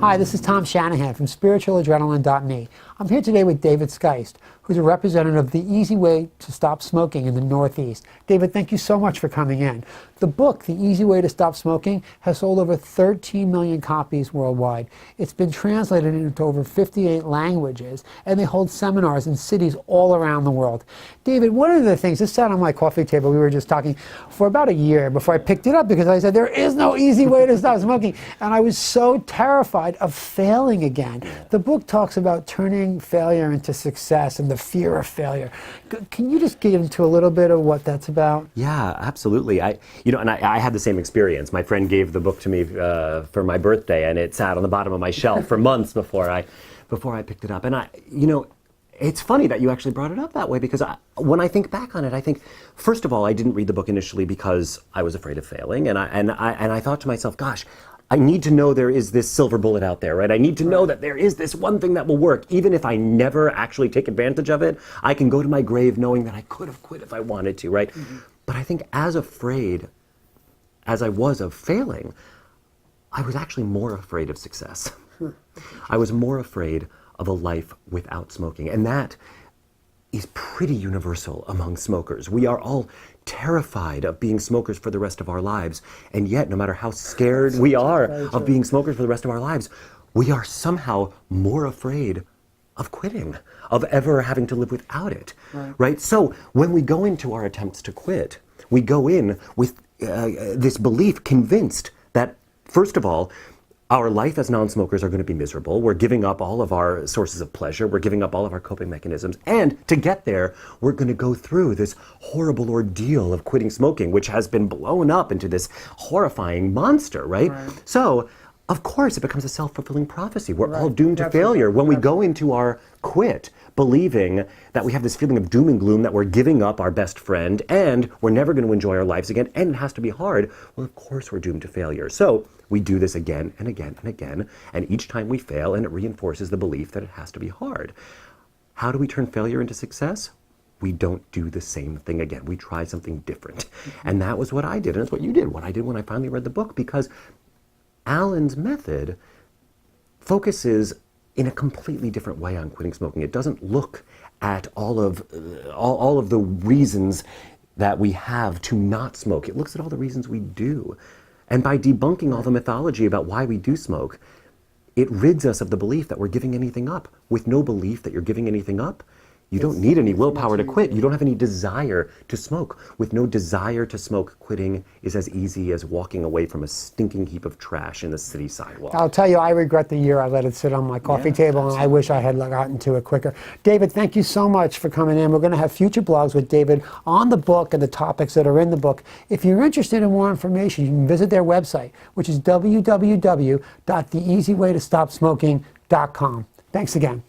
Hi, this is Tom Shanahan from SpiritualAdrenaline.me. I'm here today with David Skeist, who's a representative of the Easy Way to Stop Smoking in the Northeast. David, thank you so much for coming in. The book, The Easy Way to Stop Smoking, has sold over 13 million copies worldwide. It's been translated into over 58 languages, and they hold seminars in cities all around the world. David, one of the things, this sat on my coffee table, we were just talking for about a year before I picked it up because I said, there is no easy way to stop smoking. And I was so terrified of failing again. The book talks about turning failure into success and the fear of failure. Can you just get into a little bit of what that's about? Yeah, absolutely. I had the same experience. My friend gave the book to me for my birthday, and it sat on the bottom of my shelf for months before I picked it up. And it's funny that you actually brought it up that way, because when I think back on it, I think, first of all, I didn't read the book initially because I was afraid of failing, and I thought to myself, gosh, I need to know there is this silver bullet out there, right? I need to know that there is this one thing that will work. Even if I never actually take advantage of it, I can go to my grave knowing that I could have quit if I wanted to, right? Mm-hmm. But I think as afraid as I was of failing, I was actually more afraid of success. I was more afraid of a life without smoking. And that is pretty universal among smokers. We are all terrified of being smokers for the rest of our lives. And yet, no matter how scared we are of being smokers for the rest of our lives, we are somehow more afraid of quitting, of ever having to live without it, right? So when we go into our attempts to quit, we go in with this belief, convinced that, first of all, our life as non-smokers are going to be miserable. We're giving up all of our sources of pleasure. We're giving up all of our coping mechanisms. And to get there, we're going to go through this horrible ordeal of quitting smoking, which has been blown up into this horrifying monster, right? So, of course, it becomes a self-fulfilling prophecy. We're all doomed to failure when we go into our quit believing that we have this feeling of doom and gloom, that we're giving up our best friend and we're never going to enjoy our lives again, and it has to be hard. Well, of course we're doomed to failure. So we do this again and again and again, and each time we fail, and it reinforces the belief that it has to be hard. How do we turn failure into success? We don't do the same thing again. We try something different. And that was what I did, and that's what you did, what I did when I finally read the book, because Alan's method focuses in a completely different way on quitting smoking. It doesn't look at all of the reasons that we have to not smoke. It looks at all the reasons we do. And by debunking all the mythology about why we do smoke, it rids us of the belief that we're giving anything up. With no belief that you're giving anything up, you don't need any willpower to quit. You don't have any desire to smoke. With no desire to smoke, quitting is as easy as walking away from a stinking heap of trash in the city sidewalk. I'll tell you, I regret the year I let it sit on my coffee table, and I wish I had gotten to it quicker. David, thank you so much for coming in. We're going to have future blogs with David on the book and the topics that are in the book. If you're interested in more information, you can visit their website, which is www.theeasywaytostopsmoking.com. Thanks again.